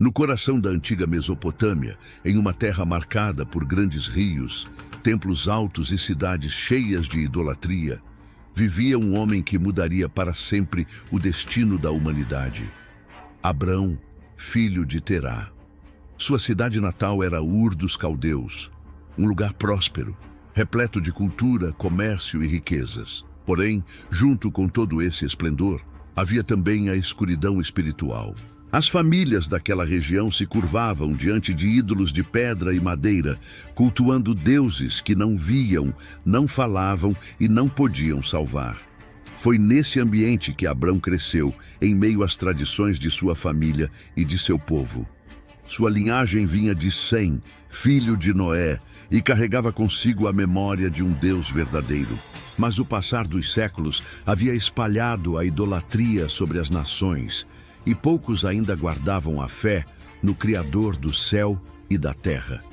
No coração da antiga Mesopotâmia, em uma terra marcada por grandes rios, templos altos e cidades cheias de idolatria, vivia um homem que mudaria para sempre o destino da humanidade. Abrão, filho de Terá. Sua cidade natal era Ur dos Caldeus, um lugar próspero, repleto de cultura, comércio e riquezas. Porém, junto com todo esse esplendor, havia também a escuridão espiritual. As famílias daquela região se curvavam diante de ídolos de pedra e madeira, cultuando deuses que não viam, não falavam e não podiam salvar. Foi nesse ambiente que Abrão cresceu, em meio às tradições de sua família e de seu povo. Sua linhagem vinha de Sem, filho de Noé, e carregava consigo a memória de um Deus verdadeiro. Mas o passar dos séculos havia espalhado a idolatria sobre as nações, e poucos ainda guardavam a fé no Criador do céu e da terra.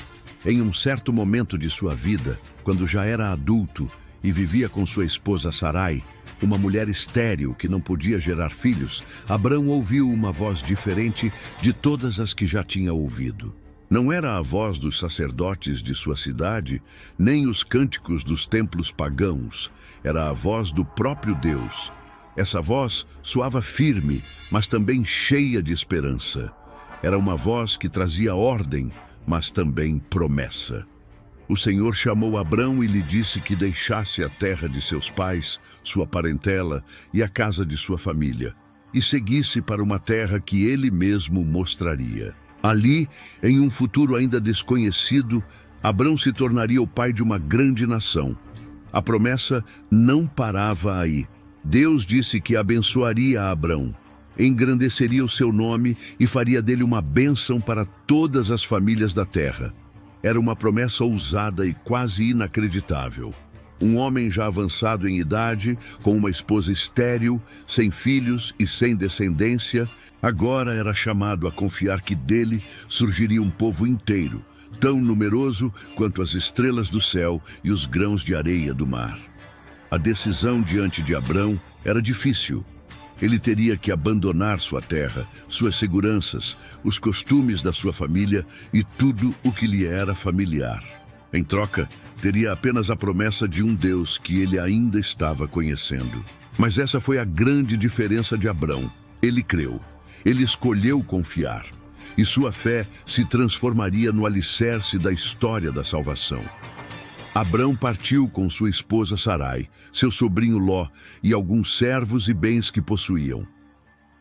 Em um certo momento de sua vida, quando já era adulto e vivia com sua esposa Sarai, uma mulher estéril que não podia gerar filhos, Abrão ouviu uma voz diferente de todas as que já tinha ouvido. Não era a voz dos sacerdotes de sua cidade, nem os cânticos dos templos pagãos. Era a voz do próprio Deus. Essa voz soava firme, mas também cheia de esperança. Era uma voz que trazia ordem, mas também promessa. O Senhor chamou Abrão e lhe disse que deixasse a terra de seus pais, sua parentela e a casa de sua família, e seguisse para uma terra que ele mesmo mostraria. Ali, em um futuro ainda desconhecido, Abrão se tornaria o pai de uma grande nação. A promessa não parava aí. Deus disse que abençoaria Abrão, engrandeceria o seu nome e faria dele uma bênção para todas as famílias da terra. Era uma promessa ousada e quase inacreditável. Um homem já avançado em idade, com uma esposa estéril, sem filhos e sem descendência, agora era chamado a confiar que dele surgiria um povo inteiro, tão numeroso quanto as estrelas do céu e os grãos de areia do mar. A decisão diante de Abrão era difícil. Ele teria que abandonar sua terra, suas seguranças, os costumes da sua família e tudo o que lhe era familiar. Em troca, teria apenas a promessa de um Deus que ele ainda estava conhecendo. Mas essa foi a grande diferença de Abrão. Ele creu. Ele escolheu confiar. E sua fé se transformaria no alicerce da história da salvação. Abrão partiu com sua esposa Sarai, seu sobrinho Ló e alguns servos e bens que possuíam.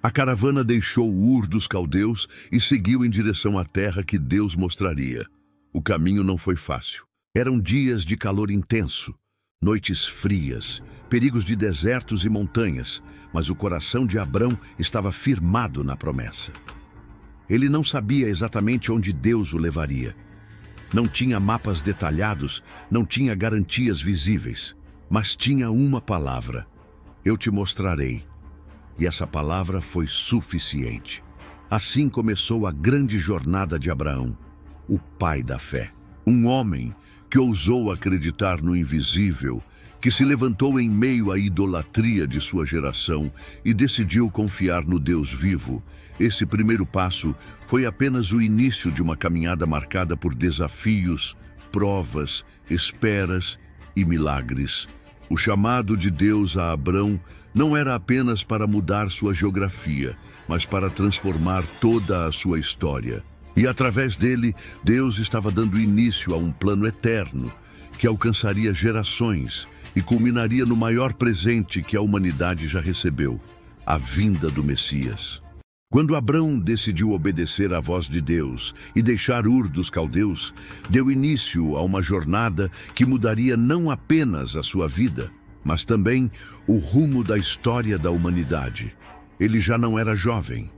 A caravana deixou Ur dos Caldeus e seguiu em direção à terra que Deus mostraria. O caminho não foi fácil. Eram dias de calor intenso, noites frias, perigos de desertos e montanhas, mas o coração de Abrão estava firmado na promessa. Ele não sabia exatamente onde Deus o levaria. Não tinha mapas detalhados, não tinha garantias visíveis, mas tinha uma palavra: eu te mostrarei. E essa palavra foi suficiente. Assim começou a grande jornada de Abraão, o pai da fé. Um homem que ousou acreditar no invisível, que se levantou em meio à idolatria de sua geração e decidiu confiar no Deus vivo. Esse primeiro passo foi apenas o início de uma caminhada marcada por desafios, provas, esperas e milagres. O chamado de Deus a Abrão não era apenas para mudar sua geografia, mas para transformar toda a sua história. E através dele, Deus estava dando início a um plano eterno, que alcançaria gerações e culminaria no maior presente que a humanidade já recebeu, a vinda do Messias. Quando Abrão decidiu obedecer à voz de Deus e deixar Ur dos Caldeus, deu início a uma jornada que mudaria não apenas a sua vida, mas também o rumo da história da humanidade. Ele já não era jovem.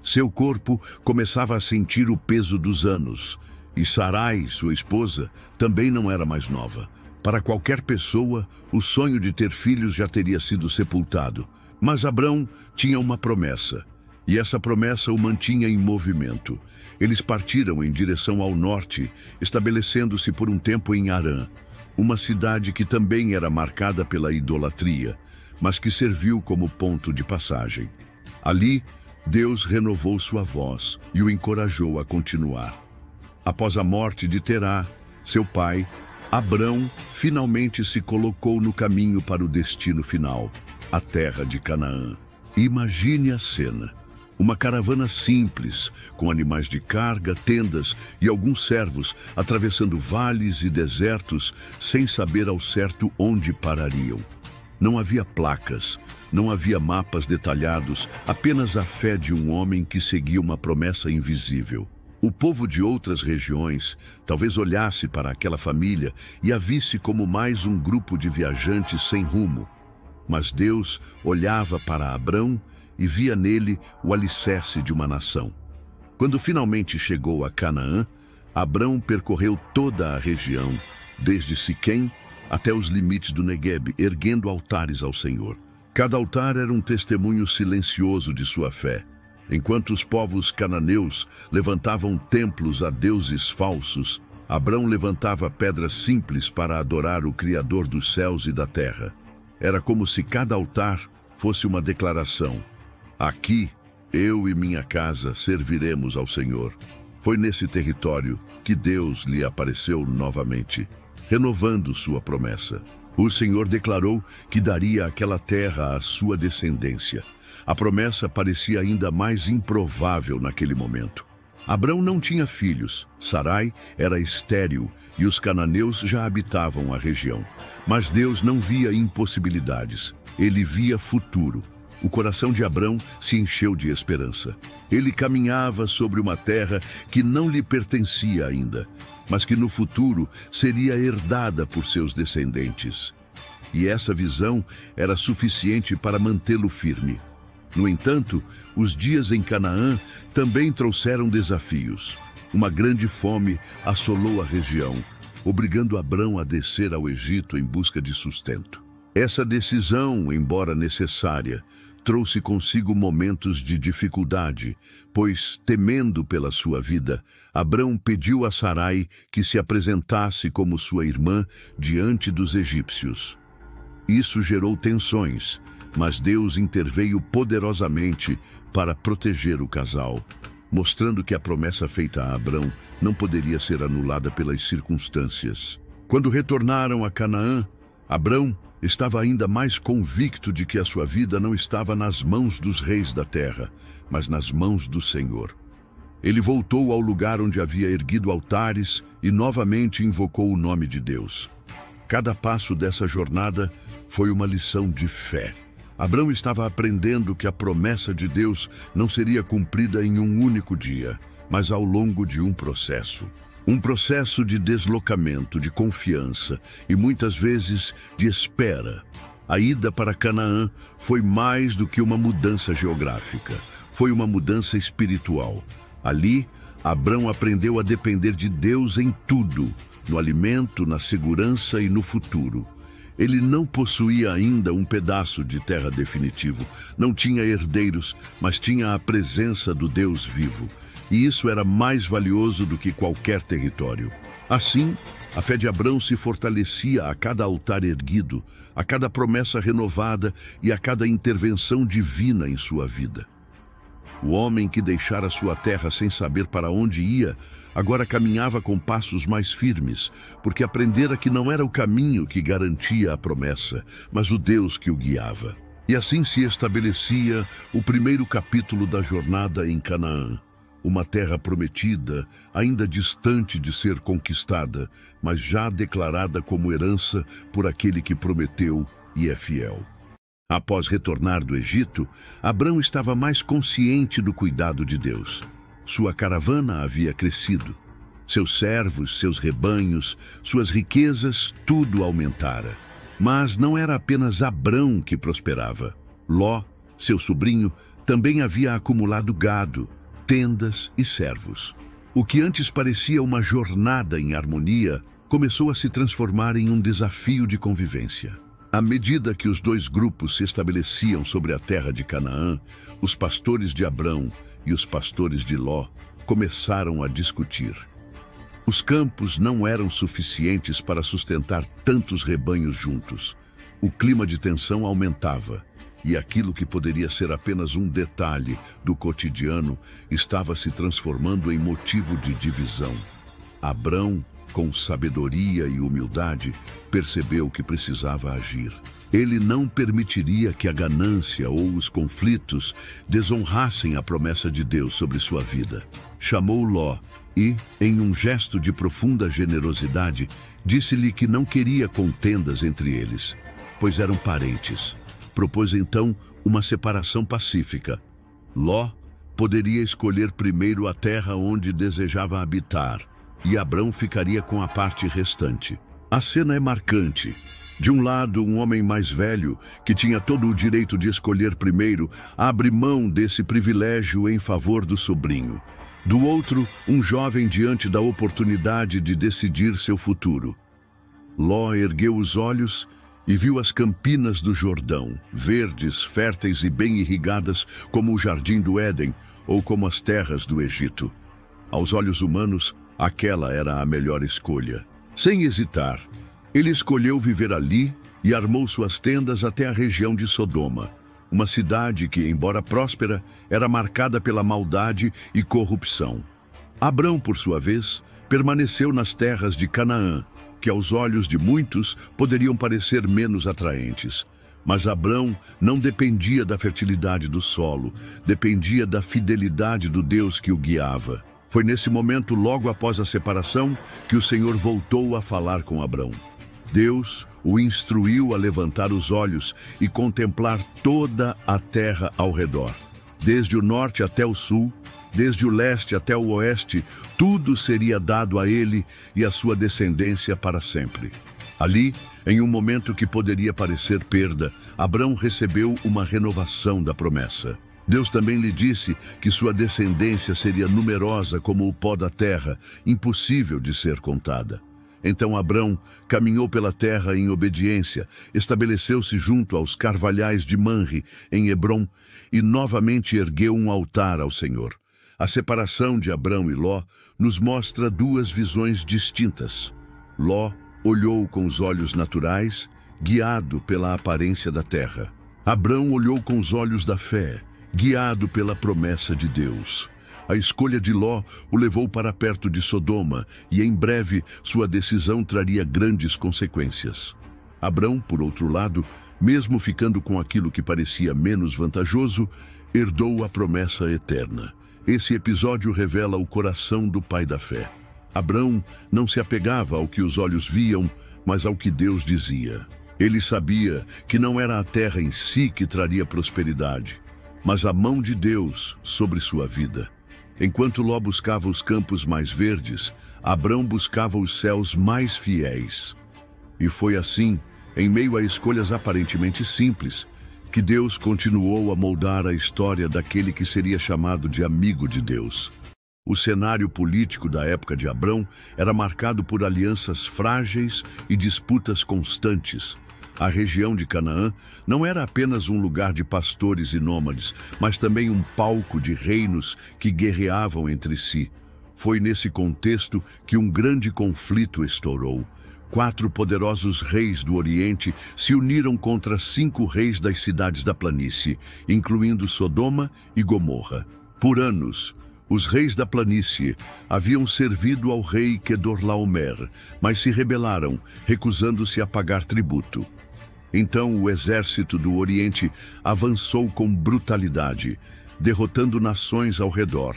Seu corpo começava a sentir o peso dos anos, e Sarai, sua esposa, também não era mais nova. Para qualquer pessoa, o sonho de ter filhos já teria sido sepultado. Mas Abrão tinha uma promessa, e essa promessa o mantinha em movimento. Eles partiram em direção ao norte, estabelecendo-se por um tempo em Harã, uma cidade que também era marcada pela idolatria, mas que serviu como ponto de passagem. Ali, Deus renovou sua voz e o encorajou a continuar. Após a morte de Terá, seu pai, Abrão finalmente se colocou no caminho para o destino final, a terra de Canaã. Imagine a cena. Uma caravana simples, com animais de carga, tendas e alguns servos, atravessando vales e desertos, sem saber ao certo onde parariam. Não havia placas, não havia mapas detalhados, apenas a fé de um homem que seguia uma promessa invisível. O povo de outras regiões talvez olhasse para aquela família e a visse como mais um grupo de viajantes sem rumo. Mas Deus olhava para Abrão e via nele o alicerce de uma nação. Quando finalmente chegou a Canaã, Abrão percorreu toda a região, desde Siquém até os limites do Neguebe, erguendo altares ao Senhor. Cada altar era um testemunho silencioso de sua fé. Enquanto os povos cananeus levantavam templos a deuses falsos, Abrão levantava pedras simples para adorar o Criador dos céus e da terra. Era como se cada altar fosse uma declaração: aqui, eu e minha casa serviremos ao Senhor. Foi nesse território que Deus lhe apareceu novamente, renovando sua promessa. O Senhor declarou que daria aquela terra à sua descendência. A promessa parecia ainda mais improvável naquele momento. Abrão não tinha filhos, Sarai era estéril e os cananeus já habitavam a região. Mas Deus não via impossibilidades, ele via futuro. O coração de Abrão se encheu de esperança. Ele caminhava sobre uma terra que não lhe pertencia ainda, mas que no futuro seria herdada por seus descendentes. E essa visão era suficiente para mantê-lo firme. No entanto, os dias em Canaã também trouxeram desafios. Uma grande fome assolou a região, obrigando Abrão a descer ao Egito em busca de sustento. Essa decisão, embora necessária, trouxe consigo momentos de dificuldade, pois, temendo pela sua vida, Abrão pediu a Sarai que se apresentasse como sua irmã diante dos egípcios. Isso gerou tensões, mas Deus interveio poderosamente para proteger o casal, mostrando que a promessa feita a Abrão não poderia ser anulada pelas circunstâncias. Quando retornaram a Canaã, Abrão estava ainda mais convicto de que a sua vida não estava nas mãos dos reis da terra, mas nas mãos do Senhor. Ele voltou ao lugar onde havia erguido altares e novamente invocou o nome de Deus. Cada passo dessa jornada foi uma lição de fé. Abrão estava aprendendo que a promessa de Deus não seria cumprida em um único dia, mas ao longo de um processo. Um processo de deslocamento, de confiança e muitas vezes de espera. A ida para Canaã foi mais do que uma mudança geográfica, foi uma mudança espiritual. Ali, Abrão aprendeu a depender de Deus em tudo, no alimento, na segurança e no futuro. Ele não possuía ainda um pedaço de terra definitivo, não tinha herdeiros, mas tinha a presença do Deus vivo. E isso era mais valioso do que qualquer território. Assim, a fé de Abrão se fortalecia a cada altar erguido, a cada promessa renovada e a cada intervenção divina em sua vida. O homem que deixara sua terra sem saber para onde ia, agora caminhava com passos mais firmes, porque aprendera que não era o caminho que garantia a promessa, mas o Deus que o guiava. E assim se estabelecia o primeiro capítulo da jornada em Canaã. Uma terra prometida, ainda distante de ser conquistada, mas já declarada como herança por aquele que prometeu e é fiel. Após retornar do Egito, Abrão estava mais consciente do cuidado de Deus. Sua caravana havia crescido. Seus servos, seus rebanhos, suas riquezas, tudo aumentara. Mas não era apenas Abrão que prosperava. Ló, seu sobrinho, também havia acumulado gado, tendas e servos. O que antes parecia uma jornada em harmonia, começou a se transformar em um desafio de convivência. À medida que os dois grupos se estabeleciam sobre a terra de Canaã, os pastores de Abrão e os pastores de Ló começaram a discutir. Os campos não eram suficientes para sustentar tantos rebanhos juntos. O clima de tensão aumentava, e aquilo que poderia ser apenas um detalhe do cotidiano estava se transformando em motivo de divisão. Abrão, com sabedoria e humildade, percebeu que precisava agir. Ele não permitiria que a ganância ou os conflitos desonrassem a promessa de Deus sobre sua vida. Chamou Ló e, em um gesto de profunda generosidade, disse-lhe que não queria contendas entre eles, pois eram parentes. Propôs então uma separação pacífica. Ló poderia escolher primeiro a terra onde desejava habitar, e Abrão ficaria com a parte restante. A cena é marcante. De um lado, um homem mais velho, que tinha todo o direito de escolher primeiro, abre mão desse privilégio em favor do sobrinho. Do outro, um jovem diante da oportunidade de decidir seu futuro. Ló ergueu os olhos e viu as campinas do Jordão, verdes, férteis e bem irrigadas como o jardim do Éden ou como as terras do Egito. Aos olhos humanos, aquela era a melhor escolha. Sem hesitar, ele escolheu viver ali e armou suas tendas até a região de Sodoma, uma cidade que, embora próspera, era marcada pela maldade e corrupção. Abrão, por sua vez, permaneceu nas terras de Canaã, que aos olhos de muitos poderiam parecer menos atraentes. Mas Abrão não dependia da fertilidade do solo, dependia da fidelidade do Deus que o guiava. Foi nesse momento, logo após a separação, que o Senhor voltou a falar com Abrão. Deus o instruiu a levantar os olhos e contemplar toda a terra ao redor. Desde o norte até o sul, desde o leste até o oeste, tudo seria dado a ele e à sua descendência para sempre. Ali, em um momento que poderia parecer perda, Abrão recebeu uma renovação da promessa. Deus também lhe disse que sua descendência seria numerosa como o pó da terra, impossível de ser contada. Então Abrão caminhou pela terra em obediência, estabeleceu-se junto aos carvalhais de Manre, em Hebrom, e novamente ergueu um altar ao Senhor. A separação de Abrão e Ló nos mostra duas visões distintas. Ló olhou com os olhos naturais, guiado pela aparência da terra. Abrão olhou com os olhos da fé, guiado pela promessa de Deus. A escolha de Ló o levou para perto de Sodoma e, em breve, sua decisão traria grandes consequências. Abrão, por outro lado, mesmo ficando com aquilo que parecia menos vantajoso, herdou a promessa eterna. Esse episódio revela o coração do pai da fé. Abrão não se apegava ao que os olhos viam, mas ao que Deus dizia. Ele sabia que não era a terra em si que traria prosperidade, mas a mão de Deus sobre sua vida. Enquanto Ló buscava os campos mais verdes, Abrão buscava os céus mais fiéis. E foi assim, em meio a escolhas aparentemente simples, que Deus continuou a moldar a história daquele que seria chamado de amigo de Deus. O cenário político da época de Abrão era marcado por alianças frágeis e disputas constantes. A região de Canaã não era apenas um lugar de pastores e nômades, mas também um palco de reinos que guerreavam entre si. Foi nesse contexto que um grande conflito estourou. 4 poderosos reis do Oriente se uniram contra 5 reis das cidades da planície, incluindo Sodoma e Gomorra. Por anos, os reis da planície haviam servido ao rei Quedorlaomer, mas se rebelaram, recusando-se a pagar tributo. Então o exército do Oriente avançou com brutalidade, derrotando nações ao redor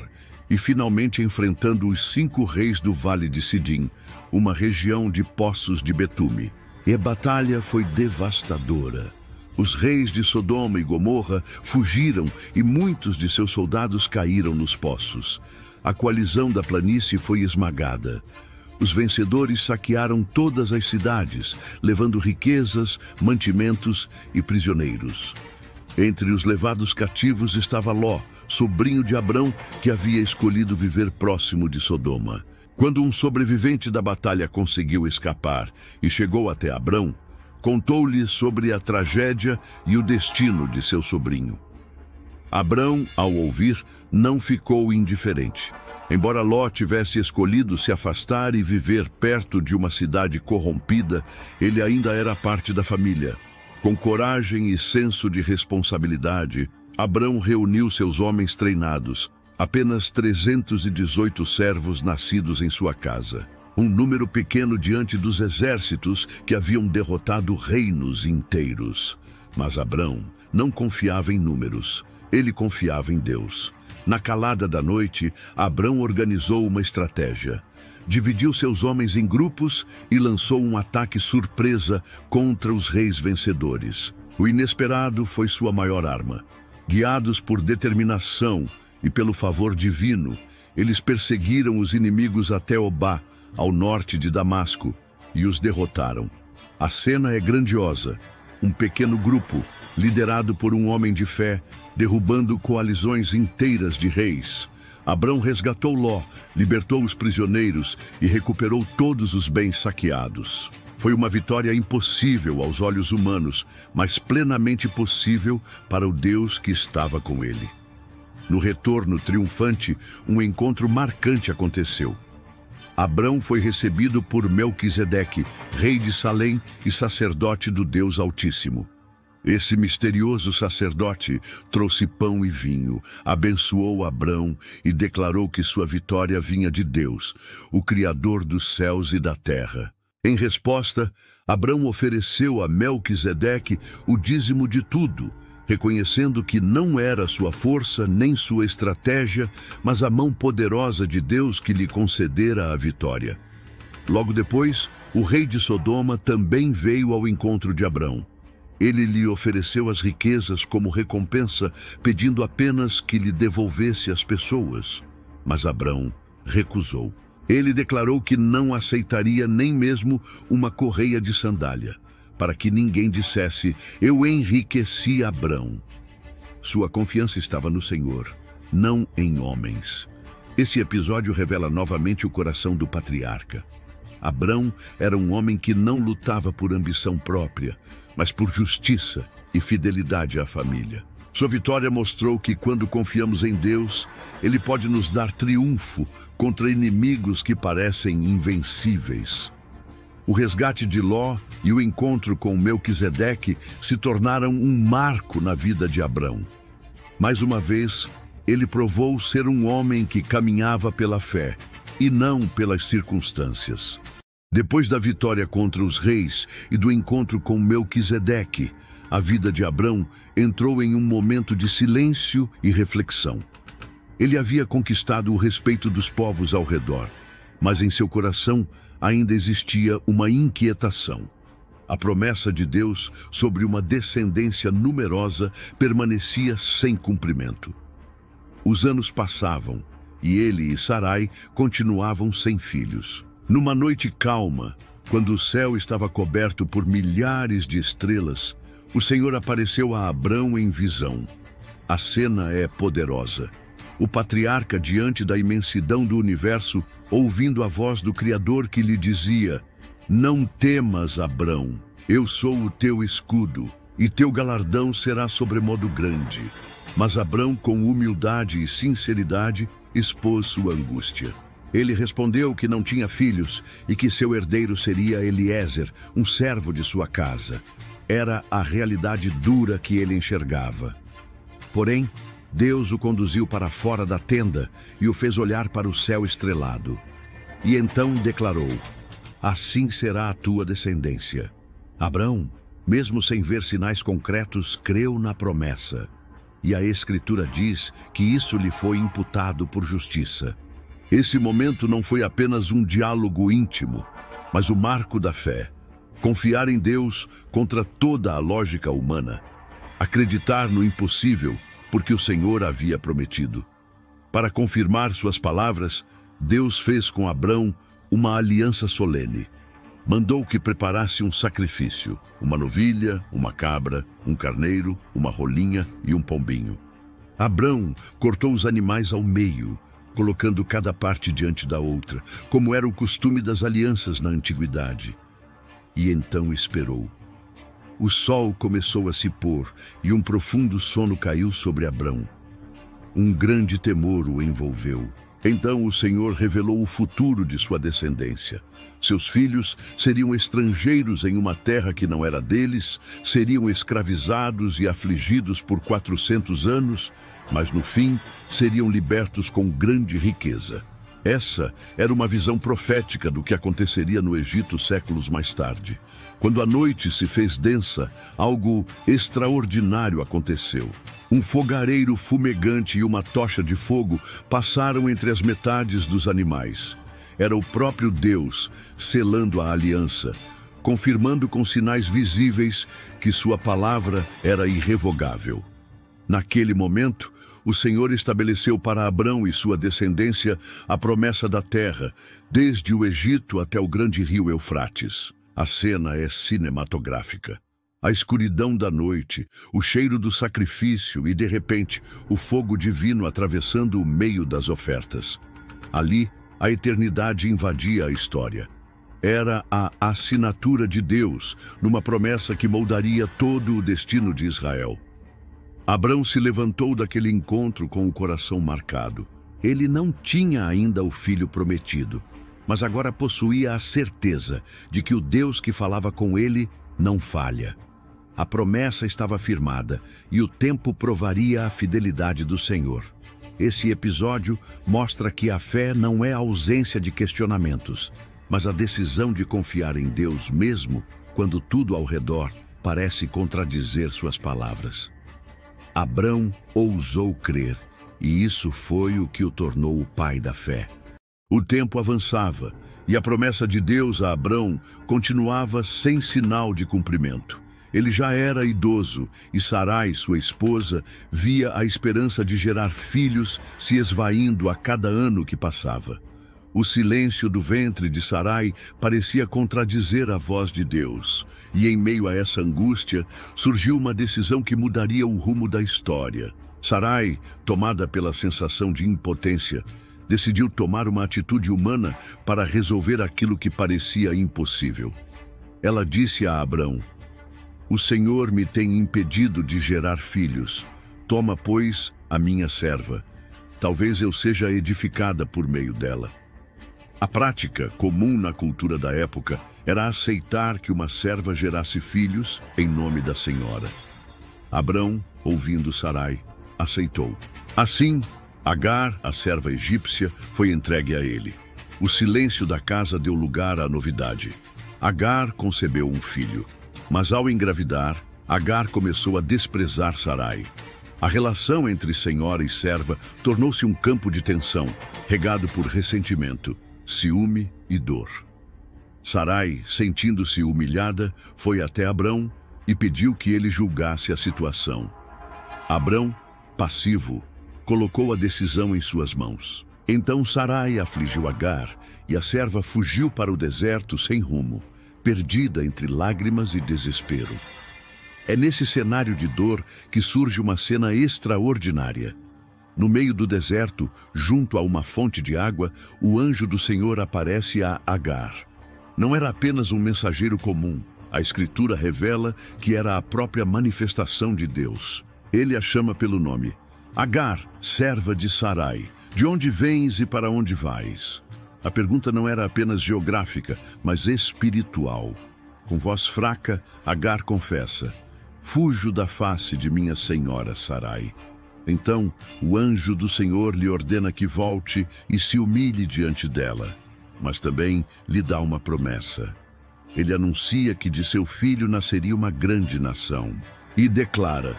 e finalmente enfrentando os 5 reis do Vale de Sidim, uma região de poços de betume. E a batalha foi devastadora. Os reis de Sodoma e Gomorra fugiram e muitos de seus soldados caíram nos poços. A coalizão da planície foi esmagada. Os vencedores saquearam todas as cidades, levando riquezas, mantimentos e prisioneiros. Entre os levados cativos estava Ló, sobrinho de Abrão, que havia escolhido viver próximo de Sodoma. Quando um sobrevivente da batalha conseguiu escapar e chegou até Abrão, contou-lhe sobre a tragédia e o destino de seu sobrinho. Abrão, ao ouvir, não ficou indiferente. Embora Ló tivesse escolhido se afastar e viver perto de uma cidade corrompida, ele ainda era parte da família. Com coragem e senso de responsabilidade, Abrão reuniu seus homens treinados, apenas 318 servos nascidos em sua casa. Um número pequeno diante dos exércitos que haviam derrotado reinos inteiros. Mas Abrão não confiava em números, ele confiava em Deus. Na calada da noite, Abrão organizou uma estratégia. Dividiu seus homens em grupos e lançou um ataque surpresa contra os reis vencedores. O inesperado foi sua maior arma. Guiados por determinação e pelo favor divino, eles perseguiram os inimigos até Obá, ao norte de Damasco, e os derrotaram. A cena é grandiosa. Um pequeno grupo, liderado por um homem de fé, derrubando coalizões inteiras de reis. Abrão resgatou Ló, libertou os prisioneiros e recuperou todos os bens saqueados. Foi uma vitória impossível aos olhos humanos, mas plenamente possível para o Deus que estava com ele. No retorno triunfante, um encontro marcante aconteceu. Abrão foi recebido por Melquisedeque, rei de Salém e sacerdote do Deus Altíssimo. Esse misterioso sacerdote trouxe pão e vinho, abençoou Abrão e declarou que sua vitória vinha de Deus, o Criador dos céus e da terra. Em resposta, Abrão ofereceu a Melquisedeque o dízimo de tudo, reconhecendo que não era sua força nem sua estratégia, mas a mão poderosa de Deus que lhe concedera a vitória. Logo depois, o rei de Sodoma também veio ao encontro de Abrão. Ele lhe ofereceu as riquezas como recompensa, pedindo apenas que lhe devolvesse as pessoas. Mas Abrão recusou. Ele declarou que não aceitaria nem mesmo uma correia de sandália, para que ninguém dissesse: eu enriqueci Abrão. Sua confiança estava no Senhor, não em homens. Esse episódio revela novamente o coração do patriarca. Abrão era um homem que não lutava por ambição própria, mas por justiça e fidelidade à família. Sua vitória mostrou que quando confiamos em Deus, Ele pode nos dar triunfo contra inimigos que parecem invencíveis. O resgate de Ló e o encontro com Melquisedeque se tornaram um marco na vida de Abrão. Mais uma vez, ele provou ser um homem que caminhava pela fé e não pelas circunstâncias. Depois da vitória contra os reis e do encontro com Melquisedeque, a vida de Abrão entrou em um momento de silêncio e reflexão. Ele havia conquistado o respeito dos povos ao redor, mas em seu coração ainda existia uma inquietação. A promessa de Deus sobre uma descendência numerosa permanecia sem cumprimento. Os anos passavam e ele e Sarai continuavam sem filhos. Numa noite calma, quando o céu estava coberto por milhares de estrelas, o Senhor apareceu a Abrão em visão. A cena é poderosa. O patriarca, diante da imensidão do universo, ouvindo a voz do Criador que lhe dizia: não temas, Abrão, eu sou o teu escudo, e teu galardão será sobremodo grande. Mas Abrão, com humildade e sinceridade, expôs sua angústia. Ele respondeu que não tinha filhos e que seu herdeiro seria Eliezer, um servo de sua casa. Era a realidade dura que ele enxergava. Porém, Deus o conduziu para fora da tenda e o fez olhar para o céu estrelado. E então declarou: assim será a tua descendência. Abrão, mesmo sem ver sinais concretos, creu na promessa. E a Escritura diz que isso lhe foi imputado por justiça. Esse momento não foi apenas um diálogo íntimo, mas o marco da fé. Confiar em Deus contra toda a lógica humana. Acreditar no impossível, porque o Senhor havia prometido. Para confirmar suas palavras, Deus fez com Abrão uma aliança solene. Mandou que preparasse um sacrifício: uma novilha, uma cabra, um carneiro, uma rolinha e um pombinho. Abrão cortou os animais ao meio, colocando cada parte diante da outra, como era o costume das alianças na antiguidade. E então esperou. O sol começou a se pôr e um profundo sono caiu sobre Abrão. Um grande temor o envolveu. Então o Senhor revelou o futuro de sua descendência. Seus filhos seriam estrangeiros em uma terra que não era deles, seriam escravizados e afligidos por 400 anos, mas no fim seriam libertos com grande riqueza. Essa era uma visão profética do que aconteceria no Egito séculos mais tarde. Quando a noite se fez densa, algo extraordinário aconteceu. Um fogareiro fumegante e uma tocha de fogo passaram entre as metades dos animais. Era o próprio Deus selando a aliança, confirmando com sinais visíveis que sua palavra era irrevogável. Naquele momento, o Senhor estabeleceu para Abrão e sua descendência a promessa da terra, desde o Egito até o grande rio Eufrates. A cena é cinematográfica. A escuridão da noite, o cheiro do sacrifício e, de repente, o fogo divino atravessando o meio das ofertas. Ali, a eternidade invadia a história. Era a assinatura de Deus numa promessa que moldaria todo o destino de Israel. Abrão se levantou daquele encontro com o coração marcado. Ele não tinha ainda o filho prometido, mas agora possuía a certeza de que o Deus que falava com ele não falha. A promessa estava firmada e o tempo provaria a fidelidade do Senhor. Esse episódio mostra que a fé não é a ausência de questionamentos, mas a decisão de confiar em Deus mesmo quando tudo ao redor parece contradizer suas palavras. Abrão ousou crer, e isso foi o que o tornou o pai da fé. O tempo avançava, e a promessa de Deus a Abrão continuava sem sinal de cumprimento. Ele já era idoso, e Sarai, sua esposa, via a esperança de gerar filhos se esvaindo a cada ano que passava. O silêncio do ventre de Sarai parecia contradizer a voz de Deus, e em meio a essa angústia surgiu uma decisão que mudaria o rumo da história. Sarai, tomada pela sensação de impotência, decidiu tomar uma atitude humana para resolver aquilo que parecia impossível. Ela disse a Abrão: "O Senhor me tem impedido de gerar filhos. Toma, pois, a minha serva. Talvez eu seja edificada por meio dela." A prática, comum na cultura da época, era aceitar que uma serva gerasse filhos em nome da senhora. Abrão, ouvindo Sarai, aceitou. Assim, Agar, a serva egípcia, foi entregue a ele. O silêncio da casa deu lugar à novidade. Agar concebeu um filho, mas ao engravidar, Agar começou a desprezar Sarai. A relação entre senhora e serva tornou-se um campo de tensão, regado por ressentimento, ciúme e dor. Sarai, sentindo-se humilhada, foi até Abrão e pediu que ele julgasse a situação. Abrão, passivo, colocou a decisão em suas mãos. Então Sarai afligiu Agar e a serva fugiu para o deserto sem rumo, perdida entre lágrimas e desespero. É nesse cenário de dor que surge uma cena extraordinária. No meio do deserto, junto a uma fonte de água, o anjo do Senhor aparece a Agar. Não era apenas um mensageiro comum. A Escritura revela que era a própria manifestação de Deus. Ele a chama pelo nome: Agar, serva de Sarai, de onde vens e para onde vais? A pergunta não era apenas geográfica, mas espiritual. Com voz fraca, Agar confessa: fujo da face de minha senhora Sarai. Então, o anjo do Senhor lhe ordena que volte e se humilhe diante dela, mas também lhe dá uma promessa. Ele anuncia que de seu filho nasceria uma grande nação e declara: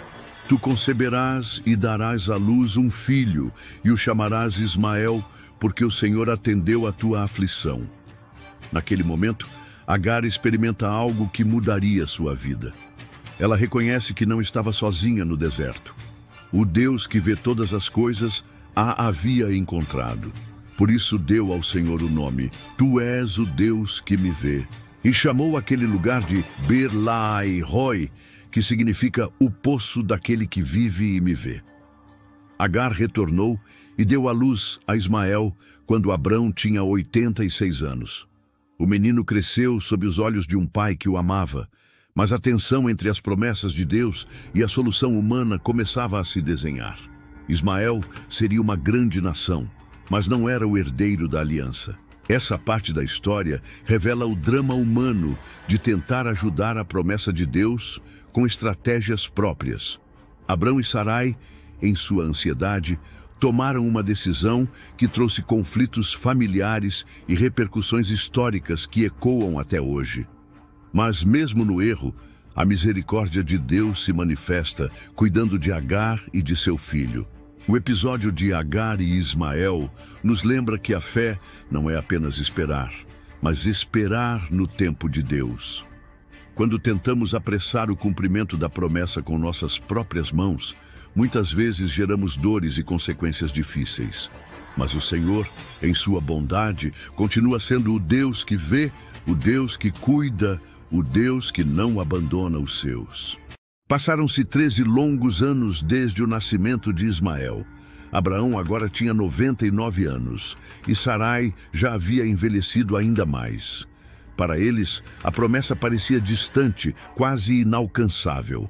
tu conceberás e darás à luz um filho e o chamarás Ismael, porque o Senhor atendeu à tua aflição. Naquele momento, Agar experimenta algo que mudaria sua vida. Ela reconhece que não estava sozinha no deserto. O Deus que vê todas as coisas a havia encontrado. Por isso deu ao Senhor o nome: Tu és o Deus que me vê. E chamou aquele lugar de Beer-lahai-roi, que significa o poço daquele que vive e me vê. Agar retornou e deu à luz a Ismael quando Abrão tinha 86 anos. O menino cresceu sob os olhos de um pai que o amava, mas a tensão entre as promessas de Deus e a solução humana começava a se desenhar. Ismael seria uma grande nação, mas não era o herdeiro da aliança. Essa parte da história revela o drama humano de tentar ajudar a promessa de Deus com estratégias próprias. Abrão e Sarai, em sua ansiedade, tomaram uma decisão que trouxe conflitos familiares e repercussões históricas que ecoam até hoje. Mas mesmo no erro, a misericórdia de Deus se manifesta, cuidando de Agar e de seu filho. O episódio de Agar e Ismael nos lembra que a fé não é apenas esperar, mas esperar no tempo de Deus. Quando tentamos apressar o cumprimento da promessa com nossas próprias mãos, muitas vezes geramos dores e consequências difíceis. Mas o Senhor, em sua bondade, continua sendo o Deus que vê, o Deus que cuida, o Deus que não abandona os seus. Passaram-se 13 longos anos desde o nascimento de Ismael. Abraão agora tinha 99 anos e Sarai já havia envelhecido ainda mais. Para eles, a promessa parecia distante, quase inalcançável.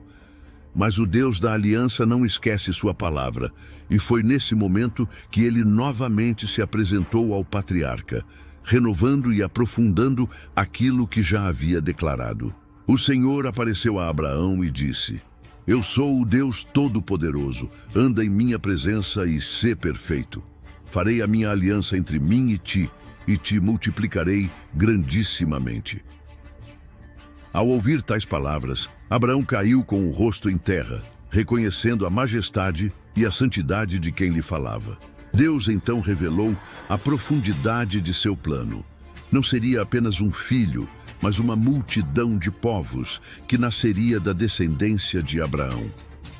Mas o Deus da aliança não esquece sua palavra, e foi nesse momento que ele novamente se apresentou ao patriarca, renovando e aprofundando aquilo que já havia declarado. O Senhor apareceu a Abraão e disse: Eu sou o Deus Todo-Poderoso, anda em minha presença e sê perfeito. Farei a minha aliança entre mim e te multiplicarei grandissimamente. Ao ouvir tais palavras, Abraão caiu com o rosto em terra, reconhecendo a majestade e a santidade de quem lhe falava. Deus então revelou a profundidade de seu plano. Não seria apenas um filho, mas uma multidão de povos que nasceria da descendência de Abraão.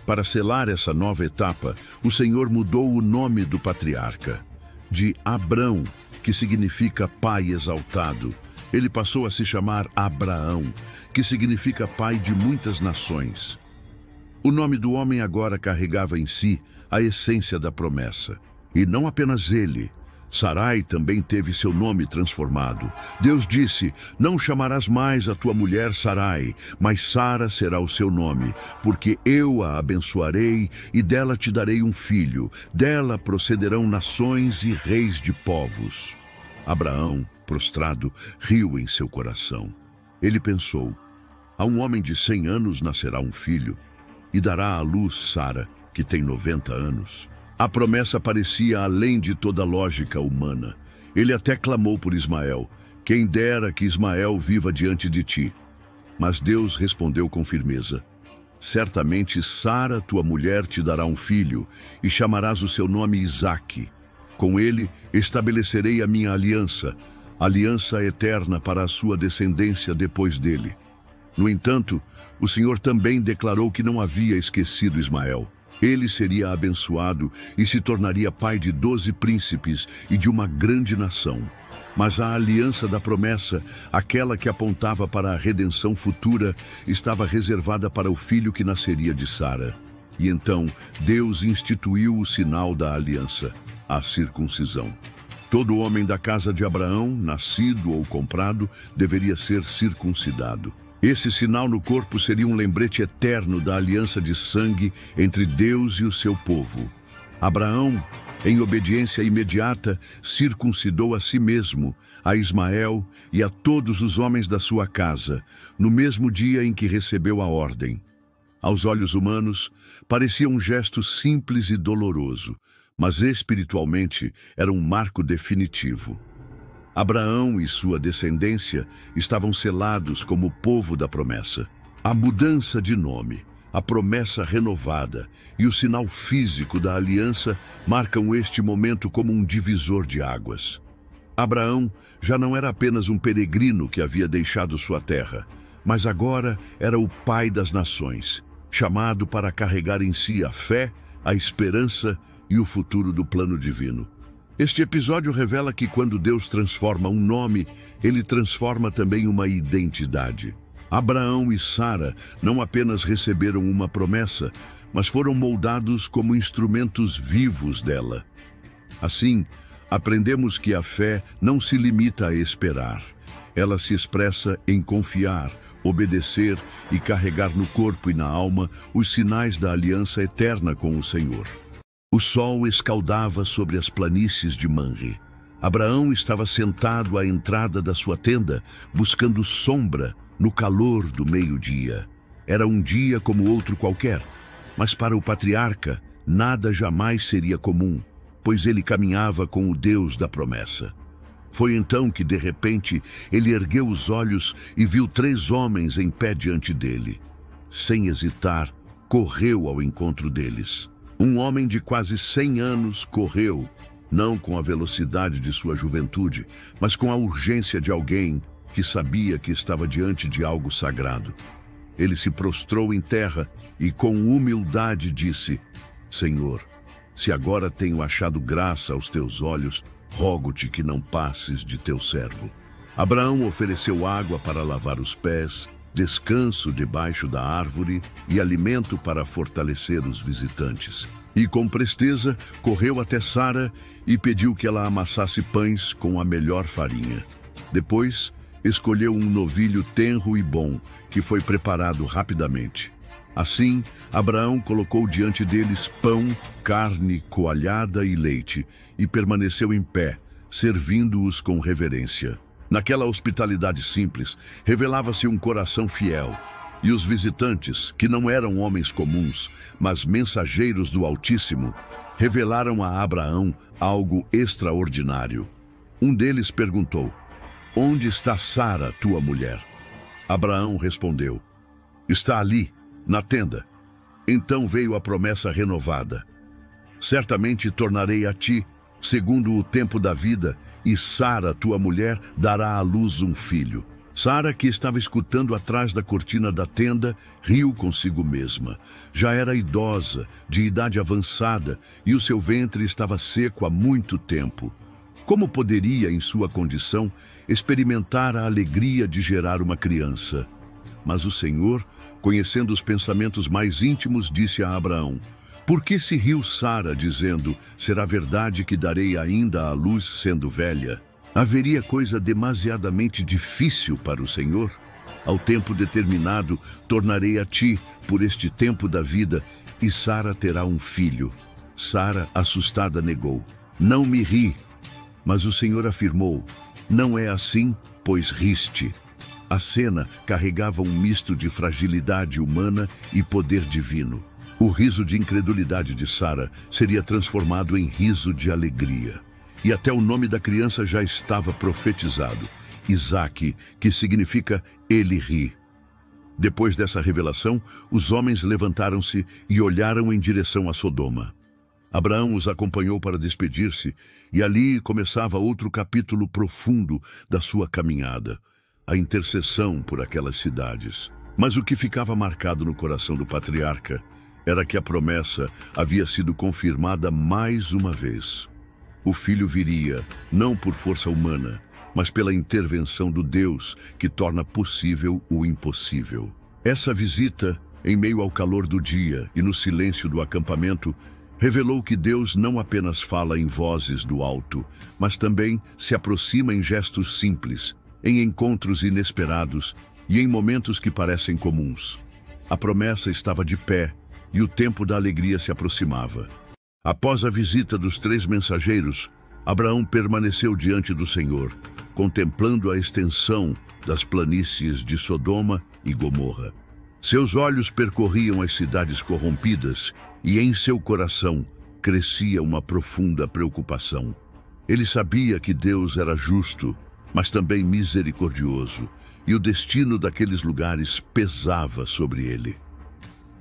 Para selar essa nova etapa, o Senhor mudou o nome do patriarca. De Abrão, que significa pai exaltado, ele passou a se chamar Abraão, que significa pai de muitas nações. O nome do homem agora carregava em si a essência da promessa. E não apenas ele. Sarai também teve seu nome transformado. Deus disse: Não chamarás mais a tua mulher Sarai, mas Sara será o seu nome, porque eu a abençoarei e dela te darei um filho. Dela procederão nações e reis de povos. Abraão, prostrado, riu em seu coração. Ele pensou: a um homem de 100 anos nascerá um filho, e dará à luz Sara, que tem 90 anos. A promessa parecia além de toda lógica humana. Ele até clamou por Ismael: Quem dera que Ismael viva diante de ti. Mas Deus respondeu com firmeza: Certamente Sara, tua mulher, te dará um filho, e chamarás o seu nome Isaque. Com ele estabelecerei a minha aliança eterna para a sua descendência depois dele. No entanto, o Senhor também declarou que não havia esquecido Ismael. Ele seria abençoado e se tornaria pai de 12 príncipes e de uma grande nação. Mas a aliança da promessa, aquela que apontava para a redenção futura, estava reservada para o filho que nasceria de Sara. E então Deus instituiu o sinal da aliança, a circuncisão. Todo homem da casa de Abraão, nascido ou comprado, deveria ser circuncidado. Esse sinal no corpo seria um lembrete eterno da aliança de sangue entre Deus e o seu povo. Abraão, em obediência imediata, circuncidou a si mesmo, a Ismael e a todos os homens da sua casa, no mesmo dia em que recebeu a ordem. Aos olhos humanos, parecia um gesto simples e doloroso, mas espiritualmente era um marco definitivo. Abraão e sua descendência estavam selados como povo da promessa. A mudança de nome, a promessa renovada e o sinal físico da aliança marcam este momento como um divisor de águas. Abraão já não era apenas um peregrino que havia deixado sua terra, mas agora era o pai das nações, chamado para carregar em si a fé, a esperança e o futuro do plano divino. Este episódio revela que quando Deus transforma um nome, ele transforma também uma identidade. Abraão e Sara não apenas receberam uma promessa, mas foram moldados como instrumentos vivos dela. Assim, aprendemos que a fé não se limita a esperar. Ela se expressa em confiar, obedecer e carregar no corpo e na alma os sinais da aliança eterna com o Senhor. O sol escaldava sobre as planícies de Manre. Abraão estava sentado à entrada da sua tenda, buscando sombra no calor do meio-dia. Era um dia como outro qualquer, mas para o patriarca nada jamais seria comum, pois ele caminhava com o Deus da promessa. Foi então que, de repente, ele ergueu os olhos e viu 3 homens em pé diante dele. Sem hesitar, correu ao encontro deles. Um homem de quase 100 anos correu, não com a velocidade de sua juventude, mas com a urgência de alguém que sabia que estava diante de algo sagrado. Ele se prostrou em terra e, com humildade, disse: Senhor, se agora tenho achado graça aos teus olhos, rogo-te que não passes de teu servo. Abraão ofereceu água para lavar os pés, descanso debaixo da árvore e alimento para fortalecer os visitantes. E com presteza correu até Sara e pediu que ela amassasse pães com a melhor farinha. Depois, escolheu um novilho tenro e bom, que foi preparado rapidamente. Assim, Abraão colocou diante deles pão, carne coalhada e leite, e permaneceu em pé, servindo-os com reverência. Naquela hospitalidade simples, revelava-se um coração fiel, e os visitantes, que não eram homens comuns, mas mensageiros do Altíssimo, revelaram a Abraão algo extraordinário. Um deles perguntou: Onde está Sara, tua mulher? Abraão respondeu: Está ali, na tenda. Então veio a promessa renovada: Certamente tornarei a ti, segundo o tempo da vida, e Sara, tua mulher, dará à luz um filho. Sara, que estava escutando atrás da cortina da tenda, riu consigo mesma. Já era idosa, de idade avançada, e o seu ventre estava seco há muito tempo. Como poderia, em sua condição, experimentar a alegria de gerar uma criança? Mas o Senhor, conhecendo os pensamentos mais íntimos, disse a Abraão: Por que se riu Sara, dizendo: Será verdade que darei ainda à luz sendo velha? Haveria coisa demasiadamente difícil para o Senhor? Ao tempo determinado, tornarei a ti, por este tempo da vida, e Sara terá um filho. Sara, assustada, negou: Não me ri. Mas o Senhor afirmou: Não é assim, pois riste. A cena carregava um misto de fragilidade humana e poder divino. O riso de incredulidade de Sara seria transformado em riso de alegria. E até o nome da criança já estava profetizado: Isaque, que significa ele ri. Depois dessa revelação, os homens levantaram-se e olharam em direção a Sodoma. Abraão os acompanhou para despedir-se, e ali começava outro capítulo profundo da sua caminhada, a intercessão por aquelas cidades. Mas o que ficava marcado no coração do patriarca era que a promessa havia sido confirmada mais uma vez. O filho viria, não por força humana, mas pela intervenção do Deus que torna possível o impossível. Essa visita, em meio ao calor do dia e no silêncio do acampamento, revelou que Deus não apenas fala em vozes do alto, mas também se aproxima em gestos simples, em encontros inesperados e em momentos que parecem comuns. A promessa estava de pé e o tempo da alegria se aproximava. Após a visita dos 3 mensageiros, Abraão permaneceu diante do Senhor, contemplando a extensão das planícies de Sodoma e Gomorra. Seus olhos percorriam as cidades corrompidas e em seu coração crescia uma profunda preocupação. Ele sabia que Deus era justo, mas também misericordioso, e o destino daqueles lugares pesava sobre ele.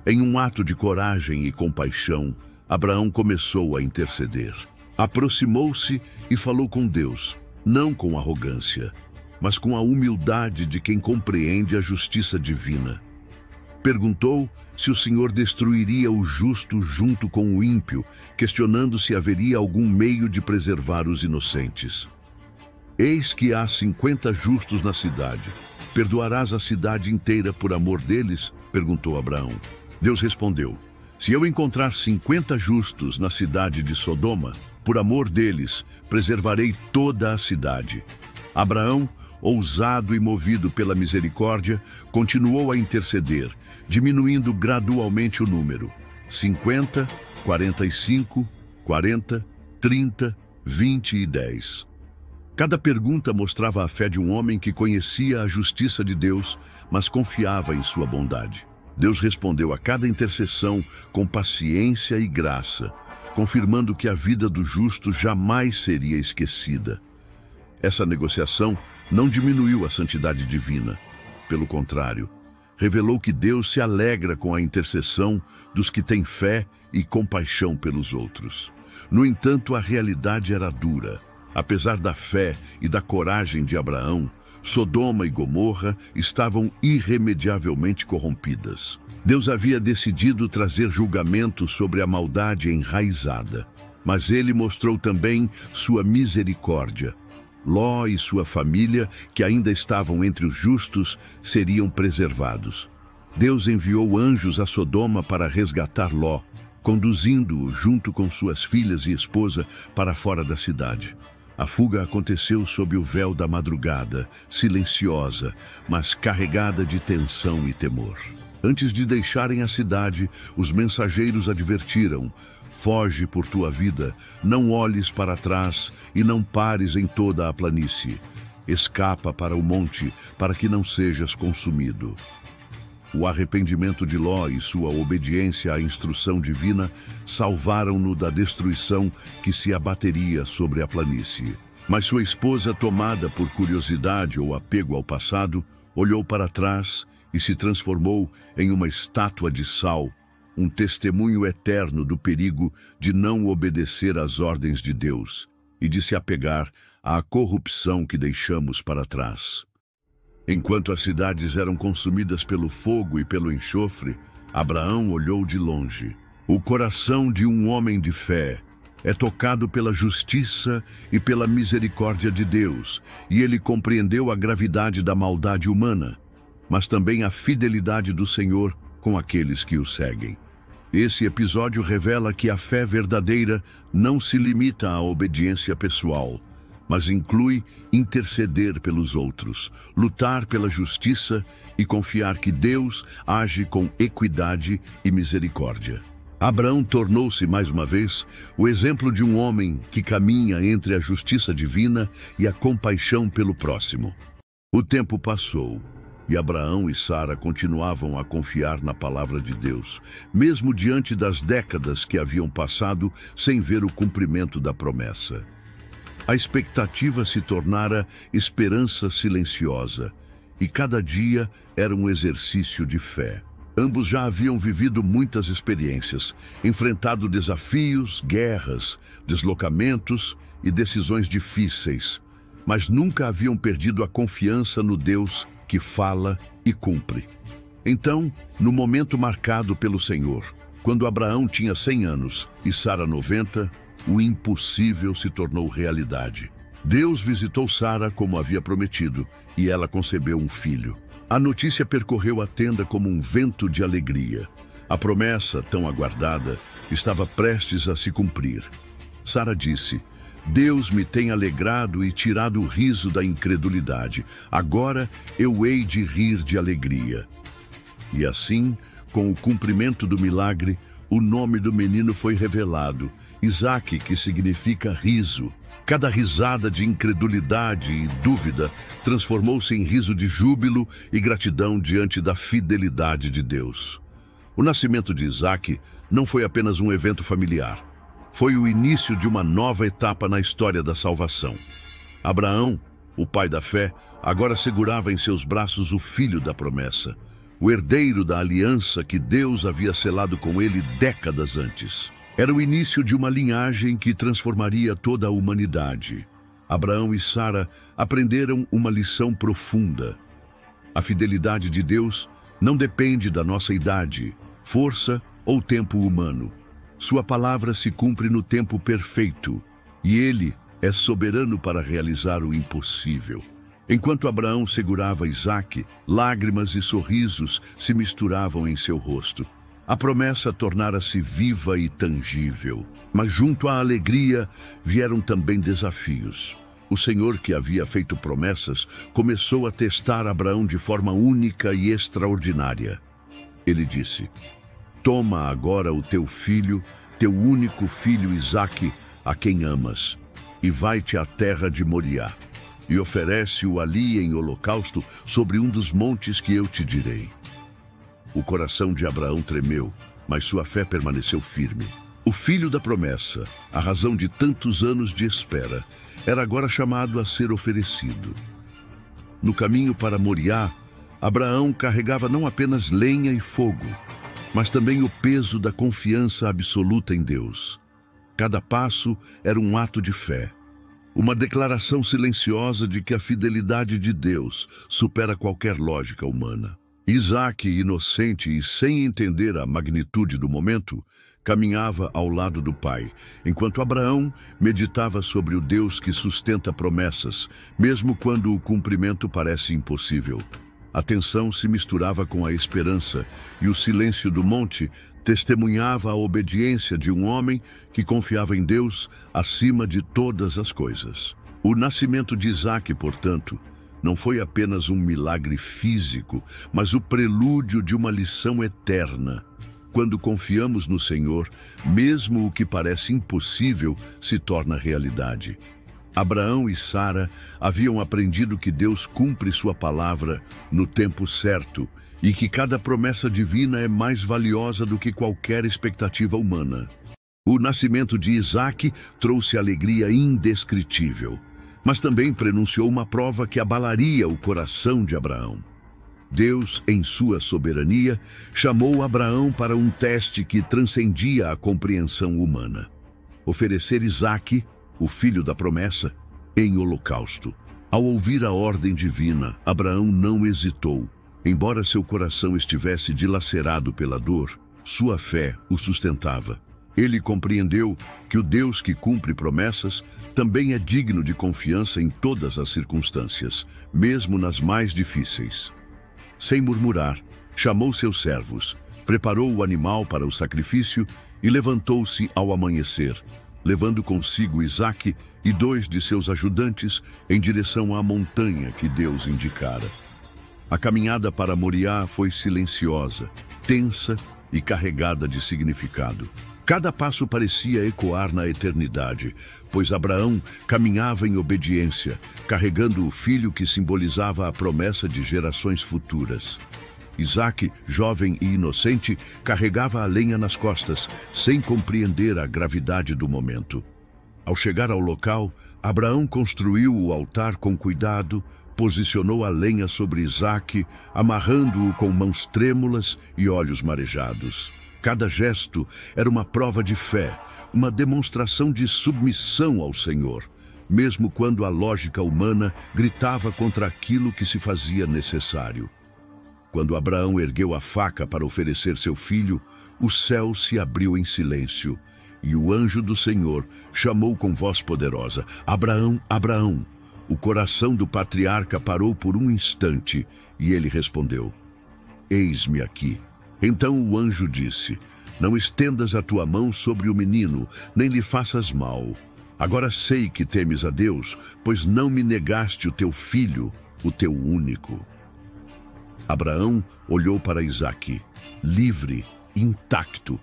Em um ato de coragem e compaixão, Abraão começou a interceder. Aproximou-se e falou com Deus, não com arrogância, mas com a humildade de quem compreende a justiça divina. Perguntou se o Senhor destruiria o justo junto com o ímpio, questionando se haveria algum meio de preservar os inocentes. Eis que há 50 justos na cidade. Perdoarás a cidade inteira por amor deles? Perguntou Abraão. Deus respondeu: Se eu encontrar 50 justos na cidade de Sodoma, por amor deles, preservarei toda a cidade. Abraão, ousado e movido pela misericórdia, continuou a interceder, diminuindo gradualmente o número: 50, 45, 40, 30, 20 e 10. Cada pergunta mostrava a fé de um homem que conhecia a justiça de Deus, mas confiava em sua bondade. Deus respondeu a cada intercessão com paciência e graça, confirmando que a vida do justo jamais seria esquecida. Essa negociação não diminuiu a santidade divina. Pelo contrário, revelou que Deus se alegra com a intercessão dos que têm fé e compaixão pelos outros. No entanto, a realidade era dura. Apesar da fé e da coragem de Abraão, Sodoma e Gomorra estavam irremediavelmente corrompidas. Deus havia decidido trazer julgamento sobre a maldade enraizada, mas ele mostrou também sua misericórdia. Ló e sua família, que ainda estavam entre os justos, seriam preservados. Deus enviou anjos a Sodoma para resgatar Ló, conduzindo-o junto com suas filhas e esposa para fora da cidade. A fuga aconteceu sob o véu da madrugada, silenciosa, mas carregada de tensão e temor. Antes de deixarem a cidade, os mensageiros advertiram: foge por tua vida, não olhes para trás e não pares em toda a planície. Escapa para o monte, para que não sejas consumido. O arrependimento de Ló e sua obediência à instrução divina salvaram-no da destruição que se abateria sobre a planície. Mas sua esposa, tomada por curiosidade ou apego ao passado, olhou para trás e se transformou em uma estátua de sal, um testemunho eterno do perigo de não obedecer às ordens de Deus e de se apegar à corrupção que deixamos para trás. Enquanto as cidades eram consumidas pelo fogo e pelo enxofre, Abraão olhou de longe. O coração de um homem de fé é tocado pela justiça e pela misericórdia de Deus, e ele compreendeu a gravidade da maldade humana, mas também a fidelidade do Senhor com aqueles que o seguem. Esse episódio revela que a fé verdadeira não se limita à obediência pessoal, mas inclui interceder pelos outros, lutar pela justiça e confiar que Deus age com equidade e misericórdia. Abraão tornou-se, mais uma vez, o exemplo de um homem que caminha entre a justiça divina e a compaixão pelo próximo. O tempo passou e Abraão e Sara continuavam a confiar na palavra de Deus, mesmo diante das décadas que haviam passado sem ver o cumprimento da promessa. A expectativa se tornara esperança silenciosa, e cada dia era um exercício de fé. Ambos já haviam vivido muitas experiências, enfrentado desafios, guerras, deslocamentos e decisões difíceis, mas nunca haviam perdido a confiança no Deus que fala e cumpre. Então, no momento marcado pelo Senhor, quando Abraão tinha 100 anos e Sara 90, o impossível se tornou realidade. Deus visitou Sara como havia prometido, e ela concebeu um filho. A notícia percorreu a tenda como um vento de alegria. A promessa, tão aguardada, estava prestes a se cumprir. Sara disse: Deus me tem alegrado e tirado o riso da incredulidade. Agora eu hei de rir de alegria. E assim, com o cumprimento do milagre, o nome do menino foi revelado, Isaque, que significa riso. Cada risada de incredulidade e dúvida transformou-se em riso de júbilo e gratidão diante da fidelidade de Deus. O nascimento de Isaque não foi apenas um evento familiar. Foi o início de uma nova etapa na história da salvação. Abraão, o pai da fé, agora segurava em seus braços o filho da promessa, o herdeiro da aliança que Deus havia selado com ele décadas antes. Era o início de uma linhagem que transformaria toda a humanidade. Abraão e Sara aprenderam uma lição profunda. A fidelidade de Deus não depende da nossa idade, força ou tempo humano. Sua palavra se cumpre no tempo perfeito, e Ele é soberano para realizar o impossível. Enquanto Abraão segurava Isaque, lágrimas e sorrisos se misturavam em seu rosto. A promessa tornara-se viva e tangível, mas junto à alegria vieram também desafios. O Senhor, que havia feito promessas, começou a testar Abraão de forma única e extraordinária. Ele disse: Toma agora o teu filho, teu único filho Isaque, a quem amas, e vai-te à terra de Moriá, e oferece-o ali em holocausto sobre um dos montes que eu te direi. O coração de Abraão tremeu, mas sua fé permaneceu firme. O filho da promessa, a razão de tantos anos de espera, era agora chamado a ser oferecido. No caminho para Moriá, Abraão carregava não apenas lenha e fogo, mas também o peso da confiança absoluta em Deus. Cada passo era um ato de fé, uma declaração silenciosa de que a fidelidade de Deus supera qualquer lógica humana. Isaque, inocente e sem entender a magnitude do momento, caminhava ao lado do pai, enquanto Abraão meditava sobre o Deus que sustenta promessas, mesmo quando o cumprimento parece impossível. A tensão se misturava com a esperança, e o silêncio do monte testemunhava a obediência de um homem que confiava em Deus acima de todas as coisas. O nascimento de Isaque, portanto, não foi apenas um milagre físico, mas o prelúdio de uma lição eterna. Quando confiamos no Senhor, mesmo o que parece impossível se torna realidade. Abraão e Sara haviam aprendido que Deus cumpre sua palavra no tempo certo e que cada promessa divina é mais valiosa do que qualquer expectativa humana. O nascimento de Isaque trouxe alegria indescritível, mas também prenunciou uma prova que abalaria o coração de Abraão. Deus, em sua soberania, chamou Abraão para um teste que transcendia a compreensão humana. Oferecer Isaque, o filho da promessa, em holocausto. Ao ouvir a ordem divina, Abraão não hesitou. Embora seu coração estivesse dilacerado pela dor, sua fé o sustentava. Ele compreendeu que o Deus que cumpre promessas também é digno de confiança em todas as circunstâncias, mesmo nas mais difíceis. Sem murmurar, chamou seus servos, preparou o animal para o sacrifício e levantou-se ao amanhecer, levando consigo Isaque e 2 de seus ajudantes em direção à montanha que Deus indicara. A caminhada para Moriá foi silenciosa, tensa e carregada de significado. Cada passo parecia ecoar na eternidade, pois Abraão caminhava em obediência, carregando o filho que simbolizava a promessa de gerações futuras. Isaque, jovem e inocente, carregava a lenha nas costas, sem compreender a gravidade do momento. Ao chegar ao local, Abraão construiu o altar com cuidado, posicionou a lenha sobre Isaque, amarrando-o com mãos trêmulas e olhos marejados. Cada gesto era uma prova de fé, uma demonstração de submissão ao Senhor, mesmo quando a lógica humana gritava contra aquilo que se fazia necessário. Quando Abraão ergueu a faca para oferecer seu filho, o céu se abriu em silêncio, e o anjo do Senhor chamou com voz poderosa: Abraão, Abraão! O coração do patriarca parou por um instante, e ele respondeu: Eis-me aqui. Então o anjo disse: Não estendas a tua mão sobre o menino, nem lhe faças mal. Agora sei que temes a Deus, pois não me negaste o teu filho, o teu único. Abraão olhou para Isaque, livre, intacto,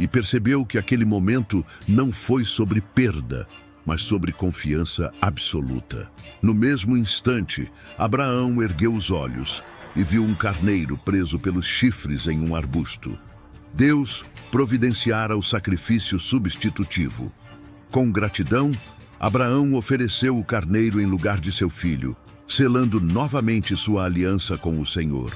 e percebeu que aquele momento não foi sobre perda, mas sobre confiança absoluta. No mesmo instante, Abraão ergueu os olhos e viu um carneiro preso pelos chifres em um arbusto. Deus providenciara o sacrifício substitutivo. Com gratidão, Abraão ofereceu o carneiro em lugar de seu filho, selando novamente sua aliança com o Senhor.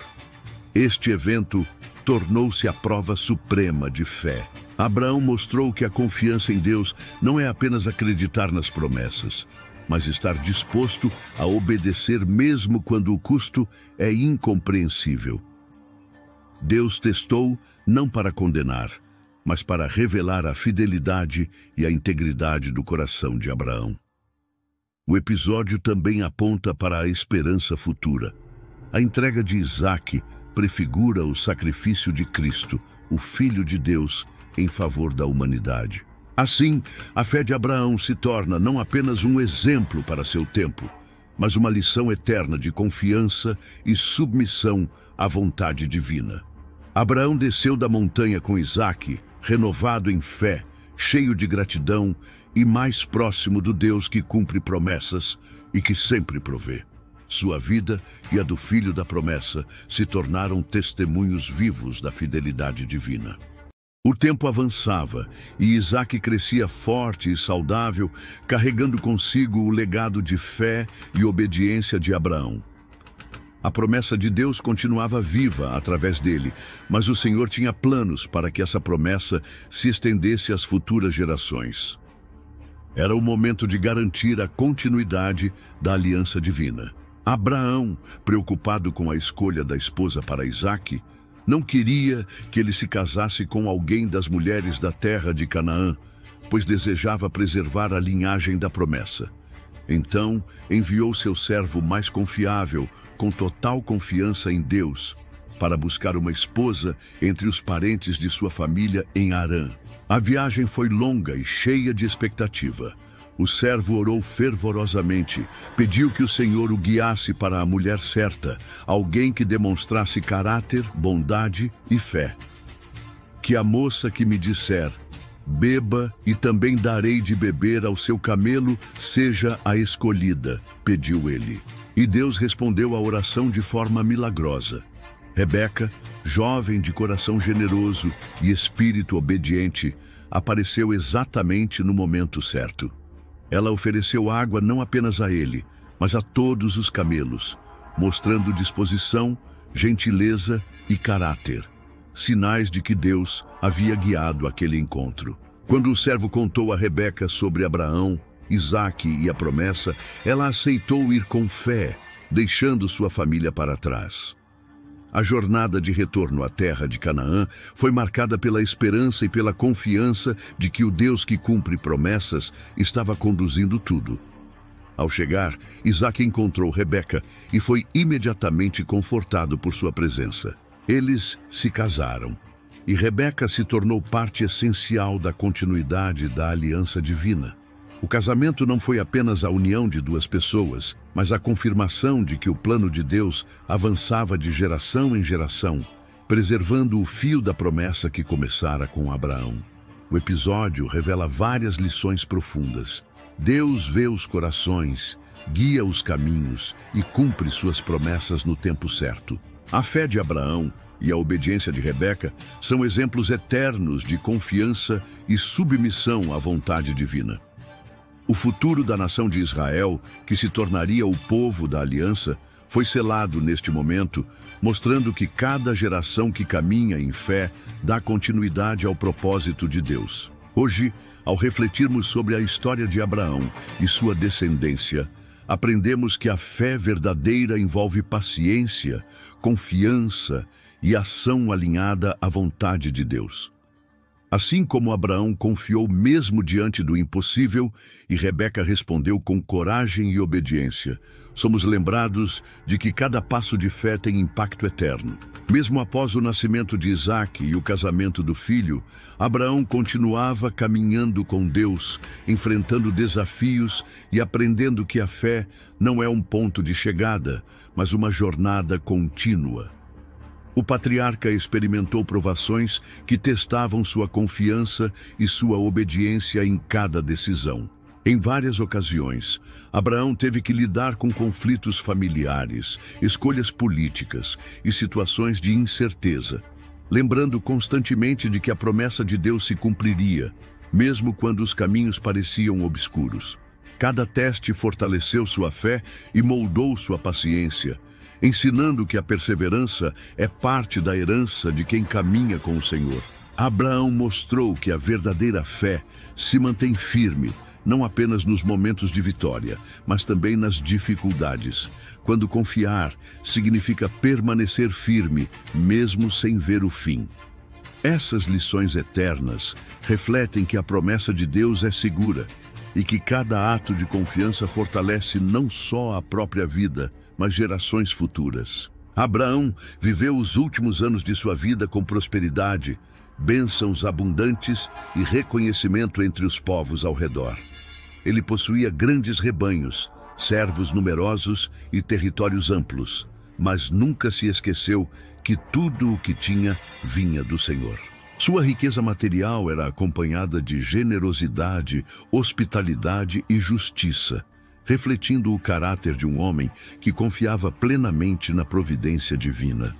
Este evento tornou-se a prova suprema de fé. Abraão mostrou que a confiança em Deus não é apenas acreditar nas promessas, mas estar disposto a obedecer mesmo quando o custo é incompreensível. Deus testou não para condenar, mas para revelar a fidelidade e a integridade do coração de Abraão. O episódio também aponta para a esperança futura. A entrega de Isaque prefigura o sacrifício de Cristo, o Filho de Deus, em favor da humanidade. Assim, a fé de Abraão se torna não apenas um exemplo para seu tempo, mas uma lição eterna de confiança e submissão à vontade divina. Abraão desceu da montanha com Isaque, renovado em fé, cheio de gratidão e mais próximo do Deus que cumpre promessas e que sempre provê. Sua vida e a do filho da promessa se tornaram testemunhos vivos da fidelidade divina. O tempo avançava e Isaque crescia forte e saudável, carregando consigo o legado de fé e obediência de Abraão. A promessa de Deus continuava viva através dele, mas o Senhor tinha planos para que essa promessa se estendesse às futuras gerações. Era o momento de garantir a continuidade da aliança divina. Abraão, preocupado com a escolha da esposa para Isaque, não queria que ele se casasse com alguém das mulheres da terra de Canaã, pois desejava preservar a linhagem da promessa. Então, enviou seu servo mais confiável, com total confiança em Deus, para buscar uma esposa entre os parentes de sua família em Harã. A viagem foi longa e cheia de expectativa. O servo orou fervorosamente, pediu que o Senhor o guiasse para a mulher certa, alguém que demonstrasse caráter, bondade e fé. Que a moça que me disser, beba e também darei de beber ao seu camelo, seja a escolhida, pediu ele. E Deus respondeu à oração de forma milagrosa. Rebeca, jovem de coração generoso e espírito obediente, apareceu exatamente no momento certo. Ela ofereceu água não apenas a ele, mas a todos os camelos, mostrando disposição, gentileza e caráter, sinais de que Deus havia guiado aquele encontro. Quando o servo contou a Rebeca sobre Abraão, Isaque e a promessa, ela aceitou ir com fé, deixando sua família para trás. A jornada de retorno à terra de Canaã foi marcada pela esperança e pela confiança de que o Deus que cumpre promessas estava conduzindo tudo. Ao chegar, Isaque encontrou Rebeca e foi imediatamente confortado por sua presença. Eles se casaram, e Rebeca se tornou parte essencial da continuidade da aliança divina. O casamento não foi apenas a união de duas pessoas, mas a confirmação de que o plano de Deus avançava de geração em geração, preservando o fio da promessa que começara com Abraão. O episódio revela várias lições profundas. Deus vê os corações, guia os caminhos e cumpre suas promessas no tempo certo. A fé de Abraão e a obediência de Rebeca são exemplos eternos de confiança e submissão à vontade divina. O futuro da nação de Israel, que se tornaria o povo da aliança, foi selado neste momento, mostrando que cada geração que caminha em fé dá continuidade ao propósito de Deus. Hoje, ao refletirmos sobre a história de Abraão e sua descendência, aprendemos que a fé verdadeira envolve paciência, confiança e ação alinhada à vontade de Deus. Assim como Abraão confiou mesmo diante do impossível e Rebeca respondeu com coragem e obediência, somos lembrados de que cada passo de fé tem impacto eterno. Mesmo após o nascimento de Isaque e o casamento do filho, Abraão continuava caminhando com Deus, enfrentando desafios e aprendendo que a fé não é um ponto de chegada, mas uma jornada contínua. O patriarca experimentou provações que testavam sua confiança e sua obediência em cada decisão. Em várias ocasiões, Abraão teve que lidar com conflitos familiares, escolhas políticas e situações de incerteza, lembrando constantemente de que a promessa de Deus se cumpriria, mesmo quando os caminhos pareciam obscuros. Cada teste fortaleceu sua fé e moldou sua paciência, ensinando que a perseverança é parte da herança de quem caminha com o Senhor. Abraão mostrou que a verdadeira fé se mantém firme, não apenas nos momentos de vitória, mas também nas dificuldades. Quando confiar, significa permanecer firme, mesmo sem ver o fim. Essas lições eternas refletem que a promessa de Deus é segura e que cada ato de confiança fortalece não só a própria vida, mas gerações futuras. Abraão viveu os últimos anos de sua vida com prosperidade, bênçãos abundantes e reconhecimento entre os povos ao redor. Ele possuía grandes rebanhos, servos numerosos e territórios amplos, mas nunca se esqueceu que tudo o que tinha vinha do Senhor. Sua riqueza material era acompanhada de generosidade, hospitalidade e justiça, refletindo o caráter de um homem que confiava plenamente na providência divina.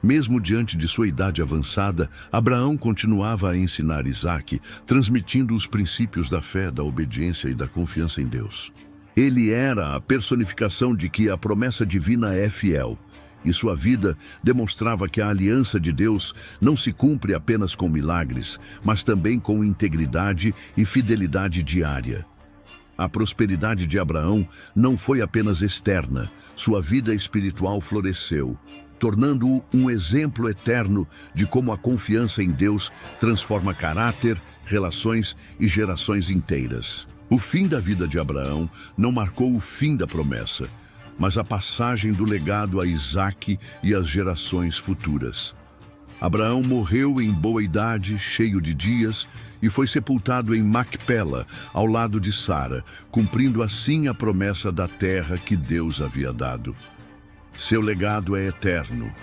Mesmo diante de sua idade avançada, Abraão continuava a ensinar Isaque, transmitindo os princípios da fé, da obediência e da confiança em Deus. Ele era a personificação de que a promessa divina é fiel, e sua vida demonstrava que a aliança de Deus não se cumpre apenas com milagres, mas também com integridade e fidelidade diária. A prosperidade de Abraão não foi apenas externa, sua vida espiritual floresceu, tornando-o um exemplo eterno de como a confiança em Deus transforma caráter, relações e gerações inteiras. O fim da vida de Abraão não marcou o fim da promessa, mas a passagem do legado a Isaque e às gerações futuras. Abraão morreu em boa idade, cheio de dias, e foi sepultado em Macpela, ao lado de Sara, cumprindo assim a promessa da terra que Deus havia dado. Seu legado é eterno.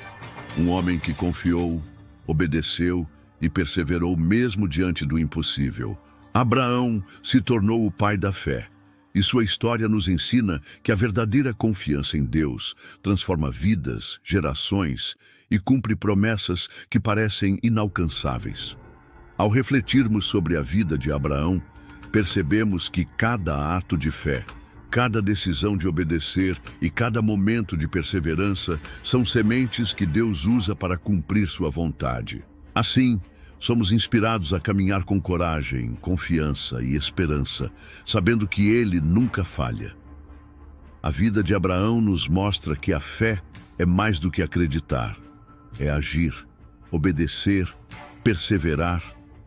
Um homem que confiou, obedeceu e perseverou mesmo diante do impossível. Abraão se tornou o pai da fé, e sua história nos ensina que a verdadeira confiança em Deus transforma vidas, gerações e cumpre promessas que parecem inalcançáveis. Ao refletirmos sobre a vida de Abraão, percebemos que cada ato de fé, cada decisão de obedecer e cada momento de perseverança são sementes que Deus usa para cumprir sua vontade. Assim, somos inspirados a caminhar com coragem, confiança e esperança, sabendo que Ele nunca falha. A vida de Abraão nos mostra que a fé é mais do que acreditar, é agir, obedecer, perseverar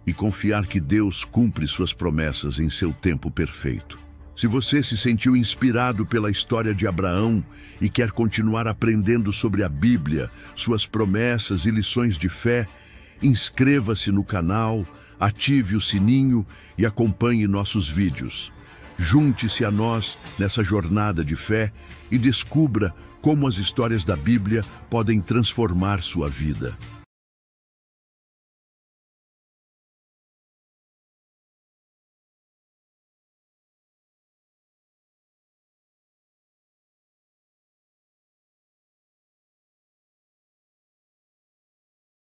e confiar que Deus cumpre suas promessas em seu tempo perfeito. Se você se sentiu inspirado pela história de Abraão e quer continuar aprendendo sobre a Bíblia, suas promessas e lições de fé, inscreva-se no canal, ative o sininho e acompanhe nossos vídeos. Junte-se a nós nessa jornada de fé e descubra como as histórias da Bíblia podem transformar sua vida.